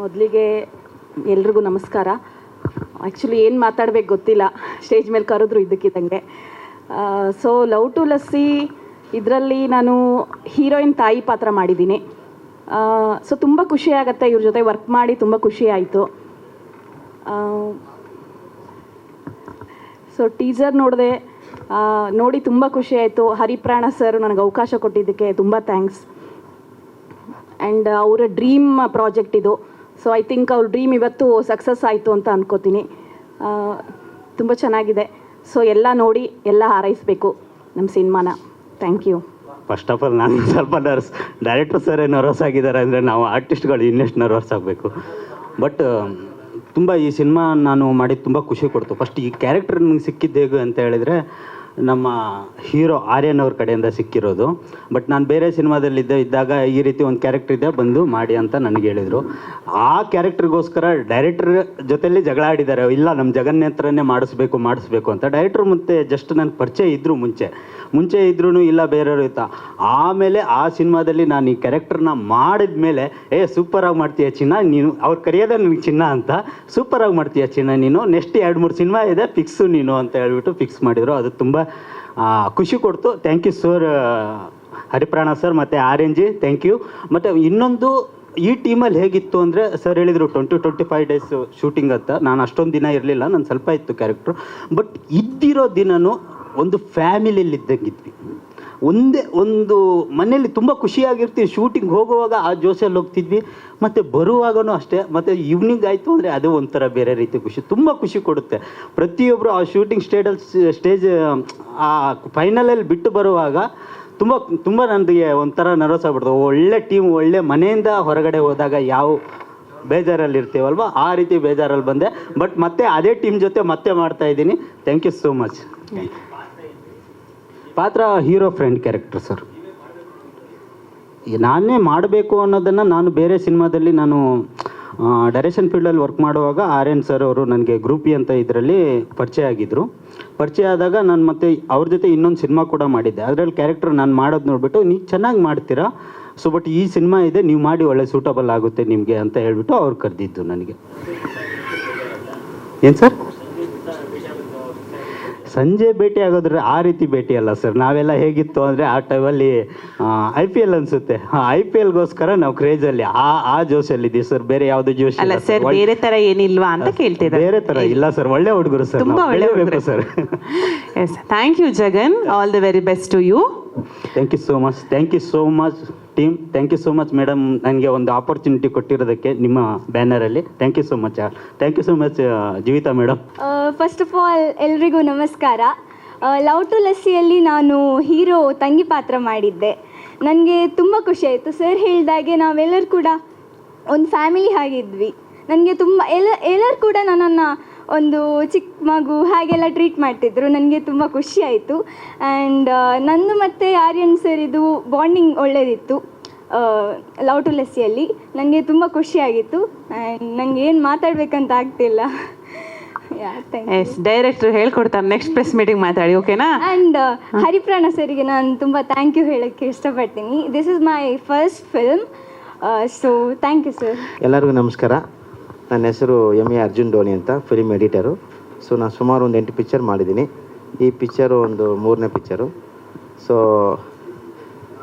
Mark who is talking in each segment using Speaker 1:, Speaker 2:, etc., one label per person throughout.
Speaker 1: ಮೊದಲಿಗೆ ಎಲ್ರಿಗೂ ನಮಸ್ಕಾರ. ಆ್ಯಕ್ಚುಲಿ ಏನು ಮಾತಾಡಬೇಕು ಗೊತ್ತಿಲ್ಲ, ಸ್ಟೇಜ್ ಮೇಲೆ ಕರೆದ್ರು ಇದ್ದಕ್ಕಿದ್ದಂಗೆ. ಸೊ ಲವ್ ಟು ಲಸ್ಸಿ ಇದರಲ್ಲಿ ನಾನು ಹೀರೋಯಿನ್ ತಾಯಿ ಪಾತ್ರ ಮಾಡಿದ್ದೀನಿ. ಸೊ ತುಂಬ ಖುಷಿ ಆಗುತ್ತೆ ಇವ್ರ ಜೊತೆ ವರ್ಕ್ ಮಾಡಿ, ತುಂಬ ಖುಷಿ ಆಯಿತು. ಸೊ ಟೀಸರ್ ನೋಡಿದೆ, ನೋಡಿ ತುಂಬ ಖುಷಿ ಆಯಿತು. ಹರಿಪ್ರಾಣ ಸರ್ ನನಗೆ ಅವಕಾಶ ಕೊಟ್ಟಿದ್ದಕ್ಕೆ ತುಂಬ ಥ್ಯಾಂಕ್ಸ್. ಆ್ಯಂಡ್ ಅವರ ಡ್ರೀಮ್ ಪ್ರಾಜೆಕ್ಟ್ ಇದು. ಸೊ ಐ ಥಿಂಕ್ ಅವ್ರ ಡ್ರೀಮ್ ಇವತ್ತು ಸಕ್ಸಸ್ ಆಯಿತು ಅಂತ ಅಂದ್ಕೋತೀನಿ. ತುಂಬ ಚೆನ್ನಾಗಿದೆ. ಸೊ ಎಲ್ಲ ನೋಡಿ ಎಲ್ಲ ಹಾರೈಸಬೇಕು ನಮ್ಮ ಸಿನಿಮಾನ. Thank you.
Speaker 2: First of all ನಾನು ಸ್ವಲ್ಪ ಡೈರೆಕ್ಟರ್ ಸರೇ ನರ್ವಸ್ ಆಗಿದ್ದಾರೆ ಅಂದರೆ ನಾವು ಆರ್ಟಿಸ್ಟ್ಗಳು ಇನ್ನೆಷ್ಟು ನರ್ವಸ್ ಆಗಬೇಕು. ಬಟ್ ತುಂಬ ಈ ಸಿನಿಮಾ ನಾನು ಮಾಡಿದ್ದು ತುಂಬ ಖುಷಿ ಕೊಡ್ತು. ಫಸ್ಟ್ ಈ ಕ್ಯಾರೆಕ್ಟರ್ ನನಗೆ ಸಿಕ್ಕಿದ್ದು ಹೇಗೆ ಅಂತ ಹೇಳಿದರೆ, ನಮ್ಮ ಹೀರೋ ಆರ್ಯನ್ ಅವ್ರ ಕಡೆಯಿಂದ ಸಿಕ್ಕಿರೋದು. ಬಟ್ ನಾನು ಬೇರೆ ಸಿನಿಮಾದಲ್ಲಿದ್ದಾಗ ಈ ರೀತಿ ಒಂದು ಕ್ಯಾರೆಕ್ಟರ್ ಇದೆ, ಬಂದು ಮಾಡಿ ಅಂತ ನನಗೆ ಹೇಳಿದರು. ಆ ಕ್ಯಾರೆಕ್ಟರ್ಗೋಸ್ಕರ ಡೈರೆಕ್ಟರ್ ಜೊತೆಯಲ್ಲಿ ಜಗಳ ಆಡಿದ್ದಾರೆ, ಇಲ್ಲ ನಮ್ಮ ಜಗನ್ನೇ ಹತ್ರನೇ ಮಾಡಿಸ್ಬೇಕು ಅಂತ. ಡೈರೆಕ್ಟ್ರು ಮತ್ತು ಜಸ್ಟ್ ನನ್ನ ಪರಿಚಯ ಇದ್ದರು, ಮುಂಚೆ ಇದ್ರೂ ಇಲ್ಲ ಬೇರೆಯವರು ಇತ್ತ. ಆಮೇಲೆ ಆ ಸಿನಿಮಾದಲ್ಲಿ ನಾನು ಈ ಕ್ಯಾರೆಕ್ಟರ್ನ ಮಾಡಿದ ಮೇಲೆ, ಸೂಪರಾಗಿ ಮಾಡ್ತೀಯ ಚಿನ್ನ ನೀನು, ಅವ್ರು ಕರೆಯೋದೇ ನನಗೆ ಚಿನ್ನ ಅಂತ, ಸೂಪರಾಗಿ ಮಾಡ್ತೀಯ ಚಿನ್ನ ನೀನು, ನೆಕ್ಸ್ಟ್ 2-3 ಸಿನಿಮಾ ಇದೆ ಫಿಕ್ಸು ನೀನು ಅಂತ ಹೇಳ್ಬಿಟ್ಟು ಫಿಕ್ಸ್ ಮಾಡಿದರು. ಅದು ತುಂಬ ಖುಷಿ ಕೊಡ್ತು. ಥ್ಯಾಂಕ್ ಯು ಸರ್, ಹರಿಪ್ರಾಣ ಸರ್ ಮತ್ತು ಆರ್ಯನ್ ಜಿ, ಥ್ಯಾಂಕ್ ಯು. ಮತ್ತು ಇನ್ನೊಂದು, ಈ ಟೀಮಲ್ಲಿ ಹೇಗಿತ್ತು ಅಂದರೆ, ಸರ್ ಹೇಳಿದರು 20-25 ಡೇಸ್ ಶೂಟಿಂಗ್ ಅಂತ. ನಾನು ಅಷ್ಟೊಂದು ದಿನ ಇರಲಿಲ್ಲ, ನಾನು ಸ್ವಲ್ಪ ಇತ್ತು ಕ್ಯಾರೆಕ್ಟ್ರು. ಬಟ್ ಇದ್ದಿರೋ ದಿನವೂ ಒಂದು ಫ್ಯಾಮಿಲಿಯಲ್ಲಿ ಇದ್ದಂಗಿದ್ವಿ, ಒಂದೇ ಒಂದು ಮನೆಯಲ್ಲಿ ತುಂಬ ಖುಷಿಯಾಗಿರ್ತೀವಿ. ಶೂಟಿಂಗ್ ಹೋಗುವಾಗ ಆ ಜೋಶಲ್ಲಿ ಹೋಗ್ತಿದ್ವಿ, ಮತ್ತು ಬರುವಾಗನೂ ಅಷ್ಟೇ. ಮತ್ತು ಈವ್ನಿಂಗ್ ಆಯಿತು ಅಂದರೆ ಅದು ಒಂಥರ ಬೇರೆ ರೀತಿ ಖುಷಿ, ತುಂಬ ಖುಷಿ ಕೊಡುತ್ತೆ. ಪ್ರತಿಯೊಬ್ಬರು ಆ ಶೂಟಿಂಗ್ ಸ್ಟೇಜ್ ಆ ಫೈನಲಲ್ಲಿ ಬಿಟ್ಟು ಬರುವಾಗ ತುಂಬ ನನಗೆ ಒಂಥರ ನರ್ವಸ್ ಆಗ್ಬಿಡ್ತು. ಒಳ್ಳೆ ಟೀಮ್, ಒಳ್ಳೆ ಮನೆಯಿಂದ ಹೊರಗಡೆ ಹೋದಾಗ ಯಾವ ಬೇಜಾರಲ್ಲಿ ಇರ್ತೀವಲ್ವ, ಆ ರೀತಿ ಬೇಜಾರಲ್ಲಿ ಬಂದೆ. ಬಟ್ ಮತ್ತೆ ಅದೇ ಟೀಮ್ ಜೊತೆ ಮತ್ತೆ ಮಾಡ್ತಾಯಿದ್ದೀನಿ. Thank you so much. ಪಾತ್ರ ಹೀರೋ ಫ್ರೆಂಡ್ ಕ್ಯಾರೆಕ್ಟರ್ ಸರ್. ನಾನೇ ಮಾಡಬೇಕು ಅನ್ನೋದನ್ನು ನಾನು ಬೇರೆ ಸಿನಿಮಾದಲ್ಲಿ ನಾನು ಡೈರೆಕ್ಷನ್ ಫೀಲ್ಡಲ್ಲಿ ವರ್ಕ್ ಮಾಡುವಾಗ ಆರ್ಯನ್ ಸರ್ ಅವರು ನನಗೆ ಗ್ರೂಪಿ ಅಂತ ಇದರಲ್ಲಿ ಪರಿಚಯ ಆದಾಗ ನಾನು ಮತ್ತೆ ಅವ್ರ ಜೊತೆ ಇನ್ನೊಂದು ಸಿನಿಮಾ ಕೂಡ ಮಾಡಿದ್ದೆ. ಅದರಲ್ಲಿ ಕ್ಯಾರೆಕ್ಟರ್ ನಾನು ಮಾಡೋದು ನೋಡಿಬಿಟ್ಟು, ನೀವು ಚೆನ್ನಾಗಿ ಮಾಡ್ತೀರಾ, ಸೊ ಬಟ್ ಈ ಸಿನಿಮಾ ಇದೆ, ನೀವು ಮಾಡಿ, ಒಳ್ಳೆ ಸೂಟಬಲ್ ಆಗುತ್ತೆ ನಿಮಗೆ ಅಂತ ಹೇಳ್ಬಿಟ್ಟು ಅವ್ರು ಕರೆದಿದ್ದು ನನಗೆ. ಏನು ಸರ್, ಸಂಜೆ ಭೇಟಿ ಆಗೋದ್ರೆ ಆ ರೀತಿ ಭೇಟಿ ಅಲ್ಲ ಸರ್. ನಾವೆಲ್ಲ ಹೇಗಿತ್ತು ಅಂದರೆ, ಆ ಟೈಮಲ್ಲಿ IPL ಅನಿಸುತ್ತೆ, IPLಗೋಸ್ಕರ ನಾವು ಕ್ರೇಜಲ್ಲಿ ಆ ಜೋಶಲ್ಲಿದ್ದೀವಿ ಸರ್. ಬೇರೆ ಯಾವುದೇ ಜೋಶ್
Speaker 3: ಅಲ್ಲ ಸರ್, ಬೇರೆ ಥರ ಏನಿಲ್ವಾ ಅಂತ ಕೇಳ್ತಿದ್ದಾರೆ.
Speaker 2: ಬೇರೆ ಥರ ಇಲ್ಲ ಸರ್, ಒಳ್ಳೆ ಹುಡುಗರು ಸರ್,
Speaker 3: ತುಂಬ ಒಳ್ಳೆ ಹುಡುಗರು
Speaker 2: sir.
Speaker 3: Yes, thank you Jagan, all the very best to you.
Speaker 2: Thank you so much team. Thank you so much madam, ನನಗೆ ಒಂದು ಆಪರ್ಚುನಿಟಿ ಕೊಟ್ಟಿರೋದಕ್ಕೆ ನಿಮ್ಮ ಬ್ಯಾನರಲ್ಲಿ. Thank you so much Jeevitha madam.
Speaker 4: First of all ಎಲ್ರಿಗೂ ನಮಸ್ಕಾರ. ಲವ್ ಟು ಲಸ್ಸಿಯಲ್ಲಿ ನಾನು hero ತಂಗಿ ಪಾತ್ರ ಮಾಡಿದ್ದೆ. ನನಗೆ ತುಂಬ ಖುಷಿ ಆಯಿತು. ಸರ್ ಹೇಳಿದಾಗೆ ನಾವೆಲ್ಲರೂ ಕೂಡ ಒಂದು ಫ್ಯಾಮಿಲಿ ಆಗಿದ್ವಿ. ನನಗೆ ತುಂಬ ಎಲ್ಲರೂ ಕೂಡ ನನ್ನನ್ನು ಒಂದು ಚಿಕ್ಕ ಮಗು ಹಾಗೆಲ್ಲ ಟ್ರೀಟ್ ಮಾಡ್ತಿದ್ರು. ನನಗೆ ತುಂಬ ಖುಷಿ ಆಯಿತು. ಆ್ಯಂಡ್ ನಂದು ಮತ್ತು ಆರ್ಯನ್ ಸರ್ ಇದು ಬಾಂಡಿಂಗ್ ಒಳ್ಳೆಯದಿತ್ತು ಲವ್ ಟು ಲಸ್ಸಿಯಲ್ಲಿ. ನನಗೆ ತುಂಬ ಖುಷಿಯಾಗಿತ್ತು. ಆ್ಯಂಡ್ ನನಗೆ ಏನು ಮಾತಾಡಬೇಕಂತ ಆಗ್ತಿಲ್ಲ.
Speaker 3: ಎಸ್, ಡೈರೆಕ್ಟರ್ ಹೇಳ್ಕೊಡ್ತಾರೆ, ನೆಕ್ಸ್ಟ್ ಪ್ರೆಸ್ ಮೀಟಿಂಗ್ ಮಾತಾಡಿ, ಓಕೆನಾ?
Speaker 4: ಆ್ಯಂಡ್ ಹರಿಪ್ರಾಣ ಸರಿಗೆ ನಾನು ತುಂಬ ಥ್ಯಾಂಕ್ ಯು ಹೇಳೋಕ್ಕೆ ಇಷ್ಟಪಡ್ತೀನಿ. This is my first film, so thank you sir.
Speaker 5: ಎಲ್ಲರಿಗೂ ನಮಸ್ಕಾರ. ನನ್ನ ಹೆಸರು ಎಮ್ ಎ ಅರ್ಜುನ್ ಡೋನಿ ಅಂತ, ಫಿಲ್ಮ್ ಎಡಿಟರು. ಸೊ ನಾನು ಸುಮಾರು ಒಂದು 8 ಪಿಕ್ಚರ್ ಮಾಡಿದ್ದೀನಿ. ಈ ಪಿಕ್ಚರು ಒಂದು 3ನೇ ಪಿಕ್ಚರು. ಸೊ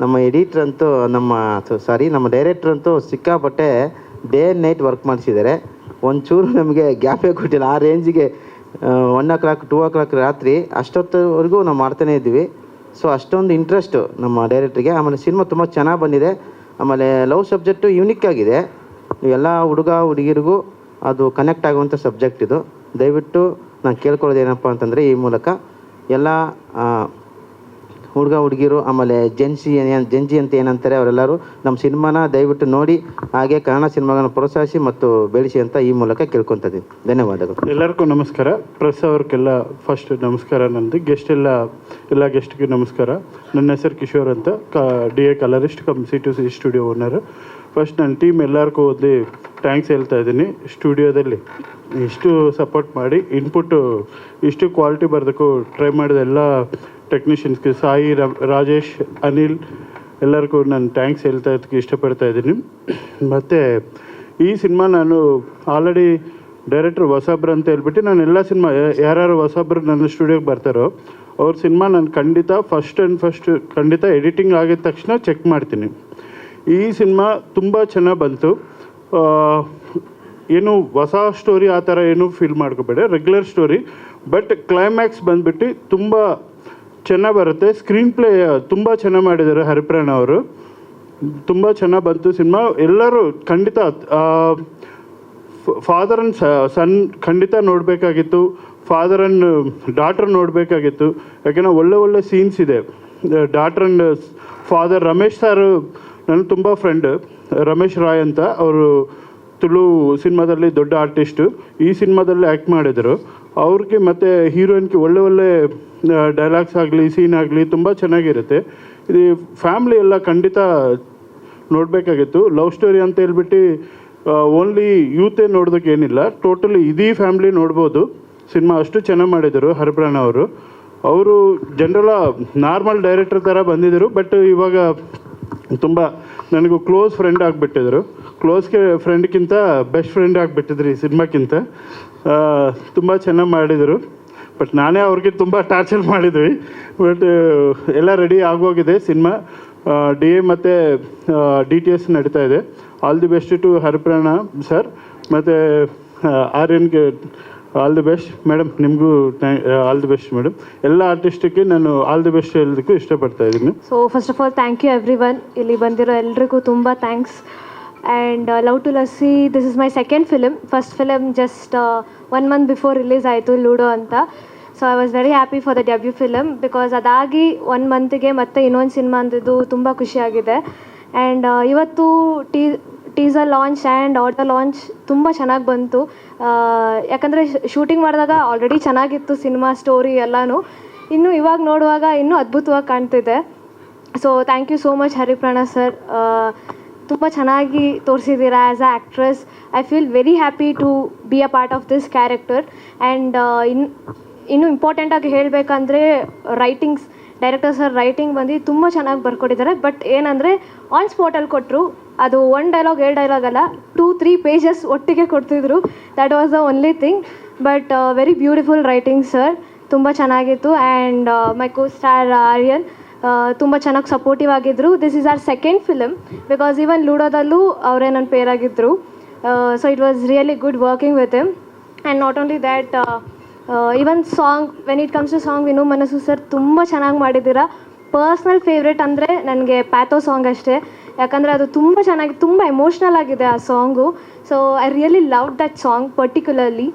Speaker 5: ನಮ್ಮ ಎಡಿಟ್ರಂತೂ ನಮ್ಮ ಡೈರೆಕ್ಟ್ರ್ ಅಂತೂ ಸಿಕ್ಕಾಪಟ್ಟೆ ಡೇ ಆ್ಯಂಡ್ ನೈಟ್ ವರ್ಕ್ ಮಾಡಿಸಿದ್ದಾರೆ. ಒಂಚೂರು ನಮಗೆ ಗ್ಯಾಪೇ ಕೊಟ್ಟಿಲ್ಲ. ಆ ರೇಂಜಿಗೆ 1 o'clock 2 o'clock ರಾತ್ರಿ ಅಷ್ಟೊತ್ತವರೆಗೂ ನಾವು ಮಾಡ್ತಾನೇ ಇದ್ದೀವಿ. ಸೊ ಅಷ್ಟೊಂದು ಇಂಟ್ರೆಸ್ಟು ನಮ್ಮ ಡೈರೆಕ್ಟ್ರಿಗೆ. ಆಮೇಲೆ ಸಿನಿಮಾ ತುಂಬ ಚೆನ್ನಾಗಿ ಬಂದಿದೆ. ಆಮೇಲೆ ಲವ್ ಸಬ್ಜೆಕ್ಟು ಯೂನಿಕ್ ಆಗಿದೆ. ನೀವೆಲ್ಲ ಹುಡುಗರಿಗೂ ಅದು ಕನೆಕ್ಟ್ ಆಗುವಂಥ ಸಬ್ಜೆಕ್ಟ್ ಇದು. ದಯವಿಟ್ಟು ನಾನು ಕೇಳ್ಕೊಳ್ಳೋದೇನಪ್ಪ ಅಂತಂದರೆ, ಈ ಮೂಲಕ ಎಲ್ಲ ಹುಡುಗಿರು, ಆಮೇಲೆ ಜೆನ್ಜಿ ಅಂತ ಏನಂತಾರೆ, ಅವರೆಲ್ಲರೂ ನಮ್ಮ ಸಿನಿಮಾನ ದಯವಿಟ್ಟು ನೋಡಿ, ಹಾಗೆ ಕನ್ನಡ ಸಿನಿಮಾಗಳನ್ನು ಪ್ರೋತ್ಸಾಹಿಸಿ ಮತ್ತು ಬೆಳೆಸಿ ಅಂತ ಈ ಮೂಲಕ ಕೇಳ್ಕೊತಿದ್ದೀನಿ. ಧನ್ಯವಾದಗಳು.
Speaker 6: ಎಲ್ಲರಿಗೂ ನಮಸ್ಕಾರ. ಪ್ರೆಸ್ ಅವ್ರಿಗೆಲ್ಲ ಫಸ್ಟ್ ನಮಸ್ಕಾರ. ನಂದು ಎಲ್ಲ ಗೆಸ್ಟ್ಗೆ ನಮಸ್ಕಾರ. ನನ್ನ ಹೆಸರು ಕಿಶೋರ್ ಅಂತ, DA colourist come C2C studio owner. First ನನ್ನ ಟೀಮ್ ಎಲ್ಲರಿಗೂ ಓದಲಿ ಥ್ಯಾಂಕ್ಸ್ ಹೇಳ್ತಾ ಇದ್ದೀನಿ. ಸ್ಟುಡಿಯೋದಲ್ಲಿ ಇಷ್ಟು ಸಪೋರ್ಟ್ ಮಾಡಿ, ಇನ್ಪುಟ್ಟು ಇಷ್ಟು ಕ್ವಾಲಿಟಿ ಬರೋದಕ್ಕೂ ಟ್ರೈ ಮಾಡಿದ ಎಲ್ಲ ಟೆಕ್ನಿಷಿಯನ್ಸ್ಗೆ, ಸಾಯಿ, ರಾಜೇಶ್, ಅನಿಲ್ ಎಲ್ಲರಿಗೂ ನಾನು ಥ್ಯಾಂಕ್ಸ್ ಹೇಳ್ತಾ ಇದ್ದಕ್ಕೆ ಇಷ್ಟಪಡ್ತಾ ಇದ್ದೀನಿ. ಮತ್ತು ಈ ಸಿನಿಮಾ ನಾನು ಆಲ್ರೆಡಿ ಡೈರೆಕ್ಟ್ರ್ ಹೊಸಬ್ರು ಅಂತ ಹೇಳ್ಬಿಟ್ಟು ನಾನು ಎಲ್ಲ ಸಿನಿಮಾ ಯಾರ್ಯಾರು ಹೊಸಬ್ರು ನನ್ನ ಸ್ಟುಡಿಯೋಗೆ ಬರ್ತಾರೋ ಅವ್ರ ಸಿನಿಮಾ ನಾನು ಖಂಡಿತ ಫಸ್ಟ್ ಖಂಡಿತ ಎಡಿಟಿಂಗ್ ಆಗಿದ ತಕ್ಷಣ ಚೆಕ್ ಮಾಡ್ತೀನಿ. ಈ ಸಿನಿಮಾ ತುಂಬ ಚೆನ್ನಾಗಿ ಬಂತು. ಏನು ಹೊಸ ಸ್ಟೋರಿ ಆ ಥರ ಏನು ಫೀಲ್ ಮಾಡ್ಕೋಬೇಡಿ, ರೆಗ್ಯುಲರ್ ಸ್ಟೋರಿ. ಬಟ್ ಕ್ಲೈಮ್ಯಾಕ್ಸ್ ಬಂದ್ಬಿಟ್ಟು ತುಂಬ ಚೆನ್ನಾಗಿ ಬರುತ್ತೆ. ಸ್ಕ್ರೀನ್ ಪ್ಲೇ ತುಂಬ ಚೆನ್ನಾಗಿ ಮಾಡಿದ್ದಾರೆ ಹರಿಪ್ರಾಣ್ ಅವರು. ತುಂಬ ಚೆನ್ನಾಗಿ ಬಂತು ಸಿನಿಮಾ. ಎಲ್ಲರೂ ಖಂಡಿತ ಫಾದರ್ ಆ್ಯಂಡ್ ಸನ್ ಖಂಡಿತ ನೋಡಬೇಕಾಗಿತ್ತು, ಫಾದರ್ ಆ್ಯಂಡ್ ಡಾಟರ್ ನೋಡಬೇಕಾಗಿತ್ತು. ಯಾಕೆಂದರೆ ಒಳ್ಳೆ ಸೀನ್ಸ್ ಇದೆ. Daughter and father Ramesh sir ನನ್ನ ತುಂಬ ಫ್ರೆಂಡ್, ರಮೇಶ್ ರಾಯ್ ಅಂತ. ಅವರು ತುಳು ಸಿನಿಮಾದಲ್ಲಿ ದೊಡ್ಡ ಆರ್ಟಿಸ್ಟು. ಈ ಸಿನಿಮಾದಲ್ಲಿ ಆ್ಯಕ್ಟ್ ಮಾಡಿದರು. ಅವ್ರಿಗೆ ಮತ್ತು ಹೀರೋಯಿನ್ಗೆ ಒಳ್ಳೆ ಡೈಲಾಗ್ಸ್ ಆಗಲಿ ಸೀನ್ ಆಗಲಿ ತುಂಬ ಚೆನ್ನಾಗಿರುತ್ತೆ. ಇದು ಫ್ಯಾಮ್ಲಿ ಎಲ್ಲ ಖಂಡಿತ ನೋಡಬೇಕಾಗಿತ್ತು. ಲವ್ ಸ್ಟೋರಿ ಅಂತ ಹೇಳ್ಬಿಟ್ಟು ಓನ್ಲಿ ಯೂತೇ ನೋಡೋದಕ್ಕೆ ಏನಿಲ್ಲ, ಟೋಟಲಿ ಇದೀ ಫ್ಯಾಮ್ಲಿ ನೋಡ್ಬೋದು. ಸಿನಿಮಾ ಅಷ್ಟು ಚೆನ್ನಾಗಿ ಮಾಡಿದರು ಹರಿಪ್ರಾಣ್ ಅವರು. ಅವರು ಜನರಲ್ಲ ನಾರ್ಮಲ್ ಡೈರೆಕ್ಟರ್ ಥರ ಬಂದಿದ್ದರು, ಬಟ್ ಇವಾಗ ತುಂಬ ನನಗೂ ಕ್ಲೋಸ್ ಫ್ರೆಂಡ್ ಆಗಿಬಿಟ್ಟಿದ್ರು. ಫ್ರೆಂಡ್ಗಿಂತ ಬೆಸ್ಟ್ ಫ್ರೆಂಡ್ ಆಗಿಬಿಟ್ಟಿದ್ರು ಈ ಸಿನಿಮಾಕ್ಕಿಂತ. ತುಂಬ ಚೆನ್ನಾಗಿ ಮಾಡಿದರು. ಬಟ್ ನಾನೇ ಅವ್ರಿಗೆ ತುಂಬ ಟಾರ್ಚರ್ ಮಾಡಿದ್ವಿ. ಬಟ್ ಎಲ್ಲ ರೆಡಿ ಆಗೋಗಿದೆ ಸಿನಿಮಾ. DA ಮತ್ತು DTS ನಡೀತಾ ಇದೆ. All the best to Haripraana sir ಮತ್ತು ಆರ್ಯನ್ಗೆ ಆಲ್ ದಿ ಬೆಸ್ಟ್ ಮೇಡಮ್. ನಿಮಗೂ ಆಲ್ ದಿ ಬೆಸ್ಟ್ ಮೇಡಮ್. ಎಲ್ಲ ಆರ್ಟಿಸ್ಟಿಗೆ ನಾನು ಆಲ್ ದಿ ಬೆಸ್ಟ್ ಹೇಳೋದಕ್ಕೂ ಇಷ್ಟಪಡ್ತಾ ಇದ್ದೀನಿ.
Speaker 7: So first of all thank you everyone. ಇಲ್ಲಿ ಬಂದಿರೋ ಎಲ್ರಿಗೂ ತುಂಬ thanks. And love to Lassi, this is my second film. First film just 1 month before release ಆಯಿತು, ಲೂಡೋ ಅಂತ. So I was very happy for the debut film, because ಅದಾಗಿ 1 monthಗೆ ಮತ್ತೆ ಇನ್ನೊಂದು cinema ಅಂದಿದ್ದು ತುಂಬ ಖುಷಿಯಾಗಿದೆ. ಆ್ಯಂಡ್ ಇವತ್ತು teaser launch and audio launch ತುಂಬ ಚೆನ್ನಾಗಿ ಬಂತು. ಯಾಕಂದರೆ ಶೂಟಿಂಗ್ ಮಾಡಿದಾಗ ಆಲ್ರೆಡಿ ಚೆನ್ನಾಗಿತ್ತು ಸಿನಿಮಾ ಸ್ಟೋರಿ ಎಲ್ಲನೂ. ಇನ್ನು ಇವಾಗ ನೋಡುವಾಗ ಇನ್ನೂ ಅದ್ಭುತವಾಗಿ ಕಾಣ್ತಿದೆ. So thank you so much Haripraana sir. ತುಂಬ ಚೆನ್ನಾಗಿ ತೋರಿಸಿದ್ದೀರಾ as a actress. I feel very happy to be a part of this character. And ಇನ್ನು ಇಂಪಾರ್ಟೆಂಟಾಗಿ ಹೇಳಬೇಕಂದ್ರೆ ರೈಟಿಂಗ್ಸ್, ಡೈರೆಕ್ಟರ್ ಸರ್ ರೈಟಿಂಗ್ ಬಂದು ತುಂಬ ಚೆನ್ನಾಗಿ ಬರ್ಕೊಟ್ಟಿದ್ದಾರೆ. ಬಟ್ ಏನಂದರೆ ಆನ್ ಸ್ಪಾಟಲ್ಲಿ ಕೊಟ್ಟರು. ಅದು 1 ಡೈಲಾಗ್ 2 ಡೈಲಾಗ್ ಅಲ್ಲ, 2-3 pages ಒಟ್ಟಿಗೆ ಕೊಡ್ತಿದ್ರು. That was the only thing. But very beautiful writing sir, ತುಂಬ ಚೆನ್ನಾಗಿತ್ತು. And my co star Aryan ತುಂಬ ಚೆನ್ನಾಗಿ ಸಪೋರ್ಟಿವ್ ಆಗಿದ್ದರು. This is our second film, because even ಲೂಡೋದಲ್ಲೂ ಅವರೇ ನನ್ನ ಪೇರ್ ಆಗಿದ್ದರು. So it was really good working with him. And not only that, even song, when it comes to song, Vinu Manasu sir ತುಂಬ ಚೆನ್ನಾಗಿ ಮಾಡಿದ್ದೀರಾ. ಪರ್ಸ್ನಲ್ ಫೇವ್ರೇಟ್ ಅಂದರೆ ನನಗೆ ಪ್ಯಾಥೋ ಸಾಂಗ್ ಅಷ್ಟೇ. ಯಾಕಂದರೆ ಅದು ತುಂಬ ಚೆನ್ನಾಗಿ, ತುಂಬ ಎಮೋಷ್ನಲ್ ಆಗಿದೆ ಆ song. So I really love that song particularly.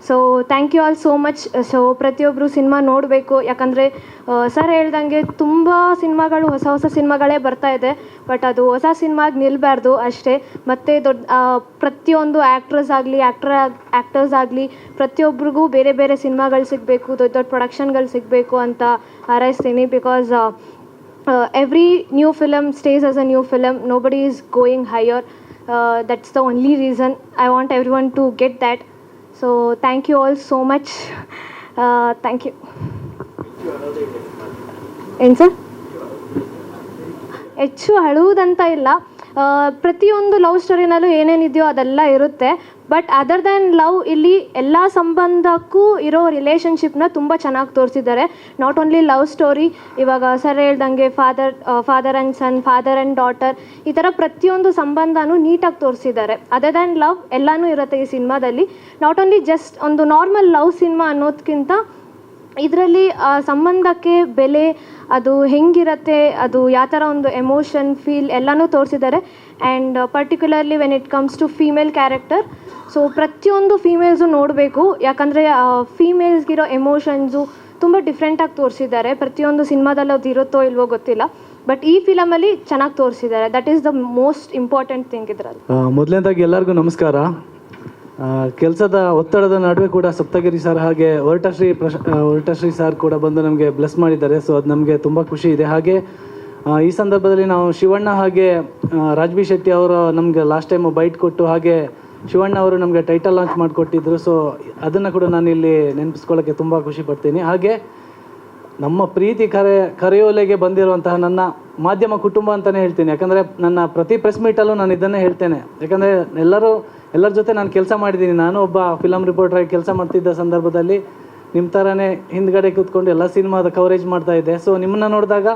Speaker 7: So thank you all so much. So ಪ್ರತಿಯೊಬ್ಬರು ಸಿನಿಮಾ ನೋಡಬೇಕು. ಯಾಕಂದರೆ ಸರ್ ಹೇಳ್ದಂಗೆ ತುಂಬ ಸಿನಿಮಾಗಳು, ಹೊಸ ಸಿನಿಮಾಗಳೇ ಬರ್ತಾ ಇದೆ. ಬಟ್ ಅದು ಹೊಸ ಸಿನಿಮಾಗೆ ನಿಲ್ಲಬಾರ್ದು ಅಷ್ಟೇ. ಮತ್ತು ಪ್ರತಿಯೊಂದು ಆ್ಯಕ್ಟ್ರಸ್ ಆಗಲಿ ಆ್ಯಕ್ಟರ್ಸ್ ಆಗಲಿ ಪ್ರತಿಯೊಬ್ಬರಿಗೂ ಬೇರೆ ಬೇರೆ ಸಿನಿಮಾಗಳು ಸಿಗಬೇಕು, ದೊಡ್ಡ ಪ್ರೊಡಕ್ಷನ್ಗಳು ಸಿಗಬೇಕು ಅಂತ ಹಾರೈಸ್ತೀನಿ. Because every new film stays as a new film. Nobody is going higher. That's the only reason. I want everyone to get that. So thank you all so much. Thank you. ಏನು sir? ಹೆಚ್ಚು ಅಳುವುದಂತ ಇಲ್ಲ. ಪ್ರತಿಯೊಂದು love ಸ್ಟೋರಿನಲ್ಲೂ ಏನೇನಿದೆಯೋ ಅದೆಲ್ಲ ಇರುತ್ತೆ. But other than love, ಇಲ್ಲಿ ಎಲ್ಲ ಸಂಬಂಧಕ್ಕೂ ಇರೋ ರಿಲೇಷನ್ಶಿಪ್ನ ತುಂಬ ಚೆನ್ನಾಗಿ ತೋರಿಸಿದ್ದಾರೆ. ನಾಟ್ ಓನ್ಲಿ ಲವ್ ಸ್ಟೋರಿ, ಇವಾಗ ಸರ್ ಹೇಳ್ದಂಗೆ father and son, father and daughter, ಈ ಥರ ಪ್ರತಿಯೊಂದು ಸಂಬಂಧನೂ ನೀಟಾಗಿ ತೋರಿಸಿದ್ದಾರೆ. ಅದರ್ ದ್ಯಾನ್ ಲವ್ ಎಲ್ಲನೂ ಇರುತ್ತೆ ಈ ಸಿನಿಮಾದಲ್ಲಿ. ನಾಟ್ ಓನ್ಲಿ ಜಸ್ಟ್ ಒಂದು ನಾರ್ಮಲ್ ಲವ್ ಸಿನಿಮಾ ಅನ್ನೋದಕ್ಕಿಂತ ಇದರಲ್ಲಿ ಸಂಬಂಧಕ್ಕೆ ಬೆಲೆ, ಅದು ಹೆಂಗಿರುತ್ತೆ, ಅದು ಯಾವ ಥರ ಒಂದು ಎಮೋಷನ್ ಫೀಲ್ ಎಲ್ಲನೂ ತೋರಿಸಿದ್ದಾರೆ. And particularly when it comes to female character, so ಪ್ರತಿಯೊಂದು ಫೀಮೇಲ್ಸು ನೋಡಬೇಕು. ಯಾಕಂದರೆ ಫೀಮೇಲ್ಸ್ಗಿರೋ ಎಮೋಷನ್ಸು ತುಂಬ ಡಿಫ್ರೆಂಟಾಗಿ ತೋರಿಸಿದ್ದಾರೆ. ಪ್ರತಿಯೊಂದು ಸಿನಿಮಾದಲ್ಲಿ ಅದು ಇರುತ್ತೋ ಇಲ್ವೋ ಗೊತ್ತಿಲ್ಲ, ಬಟ್ ಈ ಫಿಲಮಲ್ಲಿ ಚೆನ್ನಾಗಿ ತೋರಿಸಿದ್ದಾರೆ. That is the most important thing ಇದರಲ್ಲಿ.
Speaker 8: ಮೊದಲನೇದಾಗಿ ಎಲ್ಲರಿಗೂ ನಮಸ್ಕಾರ. ಕೆಲಸದ ಒತ್ತಡದ ನಡುವೆ ಕೂಡ ಸಪ್ತಗಿರಿ ಸರ್ ಹಾಗೆ ಹೊರಟಶ್ರೀ ಸರ್ ಕೂಡ ಬಂದು ನಮಗೆ ಬ್ಲೆಸ್ ಮಾಡಿದ್ದಾರೆ. ಸೊ ಅದು ನಮಗೆ ತುಂಬ ಖುಷಿ ಇದೆ. ಹಾಗೆ ಈ ಸಂದರ್ಭದಲ್ಲಿ ನಾವು ಶಿವಣ್ಣ ಹಾಗೆ ರಾಜ್ಬಿ ಶೆಟ್ಟಿ ಅವರು ನಮಗೆ ಲಾಸ್ಟ್ ಟೈಮ್ ಬೈಟ್ ಕೊಟ್ಟು, ಹಾಗೆ ಶಿವಣ್ಣ ಅವರು ನಮಗೆ ಟೈಟಲ್ ಲಾಂಚ್ ಮಾಡಿಕೊಟ್ಟಿದ್ರು. ಸೊ ಅದನ್ನು ಕೂಡ ನಾನು ಇಲ್ಲಿ ನೆನಪಿಸ್ಕೊಳ್ಳೋಕ್ಕೆ ತುಂಬ ಖುಷಿ ಪಡ್ತೀನಿ. ಹಾಗೆ ನಮ್ಮ ಪ್ರೀತಿ ಕರೆಯೋಲೆಗೆ ಬಂದಿರುವಂತಹ ನನ್ನ ಮಾಧ್ಯಮ ಕುಟುಂಬ ಅಂತಲೇ ಹೇಳ್ತೀನಿ. ಯಾಕಂದರೆ ನನ್ನ ಪ್ರತಿ ಪ್ರೆಸ್ ಮೀಟಲ್ಲೂ ನಾನು ಇದನ್ನೇ ಹೇಳ್ತೇನೆ. ಯಾಕಂದರೆ ಎಲ್ಲರ ಜೊತೆ ನಾನು ಕೆಲಸ ಮಾಡಿದ್ದೀನಿ. ನಾನು ಒಬ್ಬ ಫಿಲಮ್ ರಿಪೋರ್ಟ್ರಾಗಿ ಕೆಲಸ ಮಾಡ್ತಿದ್ದ ಸಂದರ್ಭದಲ್ಲಿ ನಿಮ್ಮ ಥರನೇ ಹಿಂದ್ಗಡೆ ಕೂತ್ಕೊಂಡು ಎಲ್ಲ ಸಿನಿಮಾದ ಕವರೇಜ್ ಮಾಡ್ತಾಯಿದ್ದೆ. ಸೊ ನಿಮ್ಮನ್ನ ನೋಡಿದಾಗ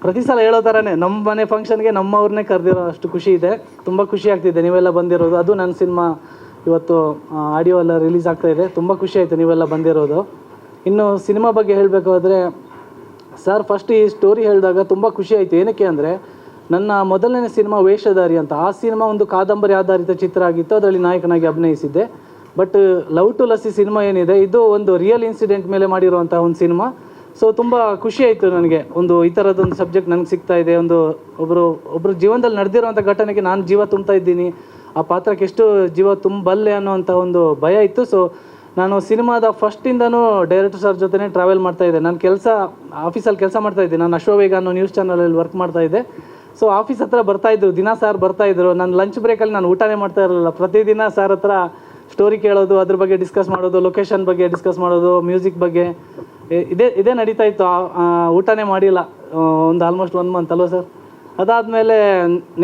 Speaker 8: ಪ್ರತಿ ಸಲ ಹೇಳೋ ಥರನೇ ನಮ್ಮ ಮನೆ ಫಂಕ್ಷನ್ಗೆ ನಮ್ಮವ್ರನ್ನೇ ಕರೆದಿರೋ ಅಷ್ಟು ಖುಷಿ ಇದೆ. ತುಂಬ ಖುಷಿ ಆಗ್ತಿದೆ ನೀವೆಲ್ಲ ಬಂದಿರೋದು. ಅದು ನನ್ನ ಸಿನಿಮಾ ಇವತ್ತು ಆಡಿಯೋ ಎಲ್ಲ ರಿಲೀಸ್ ಆಗ್ತಾಯಿದೆ. ತುಂಬ ಖುಷಿ ಆಯಿತು ನೀವೆಲ್ಲ ಬಂದಿರೋದು. ಇನ್ನು ಸಿನಿಮಾ ಬಗ್ಗೆ ಹೇಳಬೇಕು ಆದರೆ ಸರ್ ಫಸ್ಟ್ ಈ ಸ್ಟೋರಿ ಹೇಳಿದಾಗ ತುಂಬ ಖುಷಿ ಆಯಿತು. ಏನಕ್ಕೆ ಅಂದರೆ ನನ್ನ ಮೊದಲನೇ ಸಿನಿಮಾ ವೇಷಧಾರಿ ಅಂತ, ಆ ಸಿನಿಮಾ ಒಂದು ಕಾದಂಬರಿ ಆಧಾರಿತ ಚಿತ್ರ ಆಗಿತ್ತು. ಅದರಲ್ಲಿ ನಾಯಕನಾಗಿ ಅಭಿನಯಿಸಿದ್ದೆ. But love to Lassi cinema ಏನಿದೆ ಇದು ಒಂದು ರಿಯಲ್ ಇನ್ಸಿಡೆಂಟ್ ಮೇಲೆ ಮಾಡಿರುವಂಥ ಒಂದು ಸಿನಿಮಾ. ಸೊ ತುಂಬ ಖುಷಿ ಆಯಿತು ನನಗೆ. ಒಂದು ಈ ಥರದೊಂದು ಸಬ್ಜೆಕ್ಟ್ ನನಗೆ ಸಿಗ್ತಾ ಇದೆ. ಒಬ್ಬರು ಜೀವನದಲ್ಲಿ ನಡೆದಿರುವಂಥ ಘಟನೆಗೆ ನಾನು ಜೀವ ತುಂಬ್ತಾ ಇದ್ದೀನಿ, ಆ ಪಾತ್ರಕ್ಕೆ ಎಷ್ಟು ಜೀವ ತುಂಬಬಲ್ಲೆ ಅನ್ನೋವಂಥ ಒಂದು ಭಯ ಇತ್ತು. ಸೊ ನಾನು ಸಿನಿಮಾದ ಫಸ್ಟಿಂದನೂ ಡೈರೆಕ್ಟರ್ ಸರ್ ಜೊತೆ ಟ್ರಾವೆಲ್ ಮಾಡ್ತಾಯಿದ್ದೆ. ನಾನು ಆಫೀಸಲ್ಲಿ ಕೆಲಸ ಮಾಡ್ತಾಯಿದ್ದೆ. ನಾನು ಅಶ್ವವೇಗ ಅನ್ನೋ ನ್ಯೂಸ್ ಚಾನಲಲ್ಲಿ ವರ್ಕ್ ಮಾಡ್ತಾಯಿದ್ದೆ. ಸೊ ಆಫೀಸ್ ಹತ್ರ ಬರ್ತಾಯಿದ್ರು, ದಿನ ಸಾರ್ ಬರ್ತಾಯಿದ್ರು. ನಾನು ಲಂಚ್ ಬ್ರೇಕಲ್ಲಿ ನಾನು ಊಟನೇ ಮಾಡ್ತಾ ಇರಲಿಲ್ಲ. ಪ್ರತಿದಿನ ಸಾರ್ ಹತ್ರ ಸ್ಟೋರಿ ಕೇಳೋದು, ಅದ್ರ ಬಗ್ಗೆ ಡಿಸ್ಕಸ್ ಮಾಡೋದು, ಲೊಕೇಶನ್ ಬಗ್ಗೆ ಡಿಸ್ಕಸ್ ಮಾಡೋದು, ಮ್ಯೂಸಿಕ್ ಬಗ್ಗೆ ಇದೇ ನಡೀತಾ ಇತ್ತು. ಊಟನೇ ಮಾಡಿಲ್ಲ ಒಂದು ಆಲ್ಮೋಸ್ಟ್ 1 ಮಂತ್ ಅಲ್ವ ಸರ್. ಅದಾದಮೇಲೆ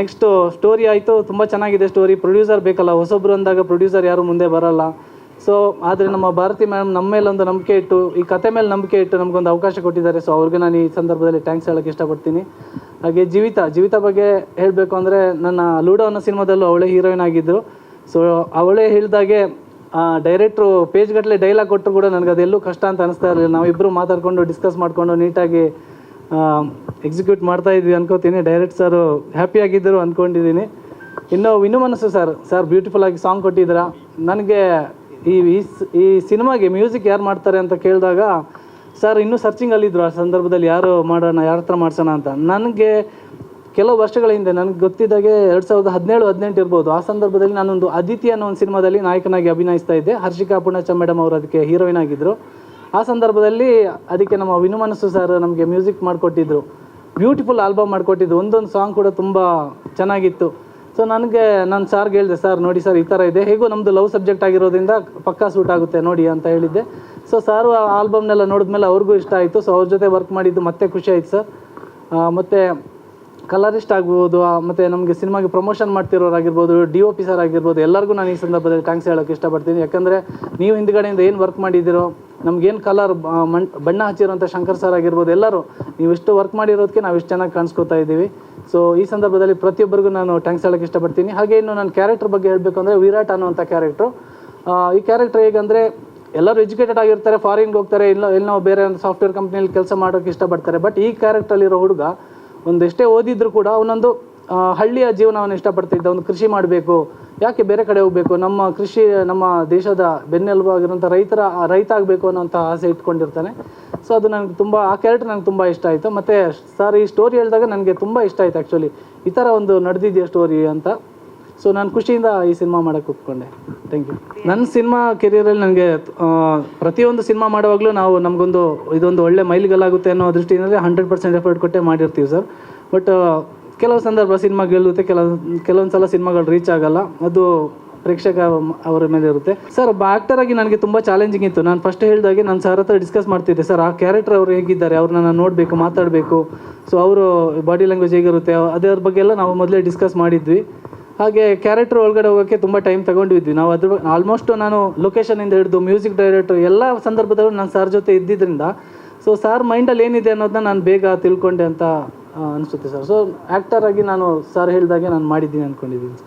Speaker 8: ನೆಕ್ಸ್ಟು ಸ್ಟೋರಿ ಆಯಿತು. ತುಂಬ ಚೆನ್ನಾಗಿದೆ ಸ್ಟೋರಿ. ಪ್ರೊಡ್ಯೂಸರ್ ಬೇಕಲ್ಲ, ಹೊಸೊಬ್ರು ಅಂದಾಗ ಪ್ರೊಡ್ಯೂಸರ್ ಯಾರು ಮುಂದೆ ಬರೋಲ್ಲ. ಸೊ ಆದರೆ ನಮ್ಮ ಭಾರತಿ ಮ್ಯಾಮ್ ನಮ್ಮ ಮೇಲೆ ಒಂದು ನಂಬಿಕೆ ಇಟ್ಟು, ಈ ಕತೆ ಮೇಲೆ ನಂಬಿಕೆ ಇಟ್ಟು ನಮಗೊಂದು ಅವಕಾಶ ಕೊಟ್ಟಿದ್ದಾರೆ. ಸೊ ಅವ್ರಿಗೆ ನಾನು ಈ ಸಂದರ್ಭದಲ್ಲಿ ಥ್ಯಾಂಕ್ಸ್ ಹೇಳೋಕ್ಕೆ ಇಷ್ಟಪಡ್ತೀನಿ. ಹಾಗೆ ಜೀವಿತಾ ಬಗ್ಗೆ ಹೇಳಬೇಕು ಅಂದರೆ ನನ್ನ ಲೂಡೋ ಅನ್ನೋ ಸಿನಿಮಾದಲ್ಲೂ ಅವಳೇ ಹೀರೋಯಿನ್ ಆಗಿದ್ದರು. ಸೊ ಅವಳೇ ಹೇಳಿದಾಗೆ ಡೈರೆಕ್ಟ್ರು ಪೇಜ್ಗಟ್ಟಲೆ ಡೈಲಾಗ್ ಕೊಟ್ಟರು ಕೂಡ ನನಗೆ ಅದೆಲ್ಲೂ ಕಷ್ಟ ಅಂತ ಅನಿಸ್ತಾ ಇರಲಿಲ್ಲ. ನಾವಿಬ್ಬರು ಮಾತಾಡಿಕೊಂಡು ಡಿಸ್ಕಸ್ ಮಾಡಿಕೊಂಡು ನೀಟಾಗಿ ಎಕ್ಸಿಕ್ಯೂಟ್ ಮಾಡ್ತಾಯಿದ್ವಿ ಅನ್ಕೋತೀನಿ. ಡೈರೆಕ್ಟ್ ಸರು ಹ್ಯಾಪಿಯಾಗಿದ್ದರು ಅಂದ್ಕೊಂಡಿದ್ದೀನಿ. ಇನ್ನು ವಿನು ಮನಸ್ಸು ಸರ್ ಬ್ಯೂಟಿಫುಲ್ಲಾಗಿ ಸಾಂಗ್ ಕೊಟ್ಟಿದ್ದೀರಾ. ನನಗೆ ಈ ಸಿನಿಮಾಗೆ ಮ್ಯೂಸಿಕ್ ಯಾರು ಮಾಡ್ತಾರೆ ಅಂತ ಕೇಳಿದಾಗ ಸರ್ ಇನ್ನೂ ಸರ್ಚಿಂಗಲ್ಲಿದ್ದರು. ಆ ಸಂದರ್ಭದಲ್ಲಿ ಯಾರು ಮಾಡೋಣ, ಯಾರ ಹತ್ರ ಮಾಡ್ಸೋಣ ಅಂತ. ನನಗೆ ಕೆಲವು ವರ್ಷಗಳ ಹಿಂದೆ ನನಗೆ ಗೊತ್ತಿದ್ದಾಗೆ 2017-18 ಇರ್ಬೋದು. ಆ ಸಂದರ್ಭದಲ್ಲಿ ನಾನೊಂದು ಅದಿತಿ ಅನ್ನೋ ಒಂದು ಸಿನಿಮಾದಲ್ಲಿ ನಾಯಕನಾಗಿ ಅಭಿನಯಿಸ್ತಾ ಇದ್ದೆ. ಹರ್ಷಿಕಾ ಪೂರ್ಣಚ ಮೇಡಮ್ ಅವರು ಅದಕ್ಕೆ ಹೀರೋಯಿನ್ ಆಗಿದ್ದರು. ಆ ಸಂದರ್ಭದಲ್ಲಿ ಅದಕ್ಕೆ ನಮ್ಮ ವಿನು ಮನಸ್ಸು ಸರ್ ನಮಗೆ ಮ್ಯೂಸಿಕ್ ಮಾಡಿಕೊಟ್ಟಿದ್ರು. ಬ್ಯೂಟಿಫುಲ್ ಆಲ್ಬಮ್ ಮಾಡಿಕೊಟ್ಟಿದ್ದು. ಒಂದೊಂದು ಸಾಂಗ್ ಕೂಡ ತುಂಬ ಚೆನ್ನಾಗಿತ್ತು. ಸೊ ನಾನು ಸಾರ್ಗೆ ಹೇಳಿದೆ, ಸರ್ ನೋಡಿ ಸರ್ ಈ ಥರ ಇದೆ, ಹೇಗೋ ನಮ್ಮದು ಲವ್ ಸಬ್ಜೆಕ್ಟ್ ಆಗಿರೋದ್ರಿಂದ ಪಕ್ಕಾ ಸೂಟ್ ಆಗುತ್ತೆ ನೋಡಿ ಅಂತ ಹೇಳಿದ್ದೆ. ಸೊ ಸಾರು ಆ ಆಲ್ಬಮ್ನೆಲ್ಲ ನೋಡಿದ್ಮೇಲೆ ಅವ್ರಿಗೂ ಇಷ್ಟ ಆಯಿತು. ಸೊ ಅವ್ರ ಜೊತೆ ವರ್ಕ್ ಮಾಡಿದ್ದು ಮತ್ತೆ ಖುಷಿ ಆಯಿತು ಸರ್. ಮತ್ತು ಕಲರಿಸ್ಟ್ ಆಗ್ಬೋದು, ಮತ್ತು ನಮಗೆ ಸಿನಿಮಾಗೆ ಪ್ರಮೋಷನ್ ಮಾಡ್ತಿರೋರಾಗಿರ್ಬೋದು, DOP ಸರ್ ಆಗಿರ್ಬೋದು, ಎಲ್ಲರಿಗೂ ನಾನು ಈ ಸಂದರ್ಭದಲ್ಲಿ ಥ್ಯಾಂಕ್ಸ್ ಹೇಳೋಕ್ಕೆ ಇಷ್ಟಪಡ್ತೀನಿ. ಯಾಕಂದರೆ ನೀವು ಹಿಂದ್ಗಡೆಯಿಂದ ಏನು ವರ್ಕ್ ಮಾಡಿದ್ದೀರೋ, ನಮಗೇನು ಕಲರ್ ಬಣ್ಣ ಹಚ್ಚಿರೋಂಥ ಶಂಕರ್ ಸರ್ ಆಗಿರ್ಬೋದು, ಎಲ್ಲರೂ ನೀವು ಇಷ್ಟು ವರ್ಕ್ ಮಾಡಿರೋದಕ್ಕೆ ನಾವು ಇಷ್ಟು ಚೆನ್ನಾಗಿ ಕಾಣಿಸ್ಕೋತಾ ಇದ್ದೀವಿ. ಸೊ ಈ ಸಂದರ್ಭದಲ್ಲಿ ಪ್ರತಿಯೊಬ್ಬರಿಗೂ ನಾನು ಥ್ಯಾಂಕ್ಸ್ ಹೇಳೋಕ್ಕೆ ಇಷ್ಟಪಡ್ತೀನಿ. ಹಾಗೆ ಇನ್ನು ನನ್ನ ಕ್ಯಾರೆಕ್ಟರ್ ಬಗ್ಗೆ ಹೇಳಬೇಕು ಅಂದರೆ ವಿರಾಟ್ ಅನ್ನೋವಂಥ ಕ್ಯಾರೆಕ್ಟ್ರು. ಈ ಕ್ಯಾರೆಕ್ಟರ್ ಹೇಗಂದರೆ ಎಲ್ಲರೂ ಎಜುಕೇಟೆಡ್ ಆಗಿರ್ತಾರೆ, ಫಾರಿನ್ಗೆ ಹೋಗ್ತಾರೆ, ಎಲ್ಲೋ ಬೇರೆ ಒಂದು ಸಾಫ್ಟ್ವೇರ್ ಕಂಪ್ನಿಯಲ್ಲಿ ಕೆಲಸ ಮಾಡೋಕ್ಕೆ ಇಷ್ಟಪಡ್ತಾರೆ. ಬಟ್ ಈ ಕ್ಯಾರೆಕ್ಟ್ರಲ್ಲಿರೋ ಹುಡುಗ ಒಂದೆಷ್ಟೇ ಓದಿದ್ರು ಕೂಡ ಅವನೊಂದು ಹಳ್ಳಿಯ ಜೀವನವನ್ನು ಇಷ್ಟಪಡ್ತಿದ್ದ. ಒಂದು ಕೃಷಿ ಮಾಡಬೇಕು, ಯಾಕೆ ಬೇರೆ ಕಡೆ ಹೋಗಬೇಕು, ನಮ್ಮ ಕೃಷಿ ನಮ್ಮ ದೇಶದ ಬೆನ್ನೆಲುಬು ಆಗಿರೋಂಥ ರೈತ ಆಗಬೇಕು ಅನ್ನೋಂಥ ಆಸೆ ಇಟ್ಕೊಂಡಿರ್ತಾನೆ. ಸೊ ಅದು ನನಗೆ ಆ ಕ್ಯಾರೆಕ್ಟರ್ ನನಗೆ ತುಂಬ ಇಷ್ಟ ಆಯಿತು. ಮತ್ತು ಸರ್ ಈ ಸ್ಟೋರಿ ಹೇಳಿದಾಗ ನನಗೆ ತುಂಬ ಇಷ್ಟ ಆಯಿತು. ಆ್ಯಕ್ಚುಲಿ ಈ ಥರ ಒಂದು ನಡೆದಿದೆಯಾ ಸ್ಟೋರಿ ಅಂತ. ಸೊ ನಾನು ಖುಷಿಯಿಂದ ಈ ಸಿನಿಮಾ ಮಾಡೋಕ್ಕೆ ಒಪ್ಕೊಂಡೆ. Thank you. ನನ್ನ ಸಿನಿಮಾ ಕೆರಿಯರಲ್ಲಿ ನನಗೆ ಪ್ರತಿಯೊಂದು ಸಿನಿಮಾ ಮಾಡುವಾಗಲೂ ಇದೊಂದು ಒಳ್ಳೆ ಮೈಲಿಗಲ್ಲಾಗುತ್ತೆ ಅನ್ನೋ ದೃಷ್ಟಿಯಿಂದ 100% ಎಫರ್ಟ್ ಕೊಟ್ಟೆ ಮಾಡಿರ್ತೀವಿ ಸರ್. ಬಟ್ ಕೆಲವು ಸಂದರ್ಭ ಸಿನಿಮಾ ಗೆಲ್ಲುತ್ತೆ, ಕೆಲವೊಂದು ಸಲ ಸಿನಿಮಾಗಳು ರೀಚ್ ಆಗಲ್ಲ. ಅದು ಪ್ರೇಕ್ಷಕ ಅವರ ಮೇಲೆ ಇರುತ್ತೆ ಸರ್. ಒಬ್ಬ ಆ್ಯಕ್ಟರ್ ಆಗಿ ನನಗೆ ತುಂಬ ಚಾಲೆಂಜಿಂಗ್ ಇತ್ತು. ನಾನು ಫಸ್ಟ್ ಹೇಳಿದಾಗೆ ನಾನು ಸರ್ ಹತ್ರ ಡಿಸ್ಕಸ್ ಮಾಡ್ತಿದ್ದೆ, ಸರ್ ಆ ಕ್ಯಾರೆಕ್ಟರ್ ಅವರು ಹೇಗಿದ್ದಾರೆ, ಅವ್ರನ್ನ ನಾನು ನೋಡಬೇಕು, ಮಾತಾಡಬೇಕು. ಸೊ ಅವರು ಬಾಡಿ ಲ್ಯಾಂಗ್ವೇಜ್ ಹೇಗಿರುತ್ತೆ ಅದರ ಬಗ್ಗೆ ಎಲ್ಲ ನಾವು ಮೊದಲೇ ಡಿಸ್ಕಸ್ ಮಾಡಿದ್ವಿ. ಹಾಗೆ ಕ್ಯಾರೆಕ್ಟರ್ ಒಳಗಡೆ ಹೋಗೋಕ್ಕೆ ತುಂಬ ಟೈಮ್ ತೊಗೊಂಡಿದ್ವಿ ನಾವು. ಆಲ್ಮೋಸ್ಟ್ ನಾನು ಲೊಕೇಶನಿಂದ ಹಿಡಿದು ಮ್ಯೂಸಿಕ್ ಡೈರೆಕ್ಟರ್ ಎಲ್ಲ ಸಂದರ್ಭದಲ್ಲೂ ನಾನು ಸರ್ ಜೊತೆ ಇದ್ದಿದ್ದರಿಂದ ಸೊ ಸಾರ್ ಮೈಂಡಲ್ಲಿ ಏನಿದೆ ಅನ್ನೋದನ್ನ ನಾನು ಬೇಗ ತಿಳ್ಕೊಂಡೆ ಅಂತ ಅನಿಸುತ್ತೆ ಸರ್. ಸೊ ಆ್ಯಕ್ಟರ್ ಆಗಿ ನಾನು ಸರ್ ಹೇಳಿದಾಗೆ ನಾನು ಮಾಡಿದ್ದೀನಿ ಅಂದ್ಕೊಂಡಿದ್ದೀನಿ.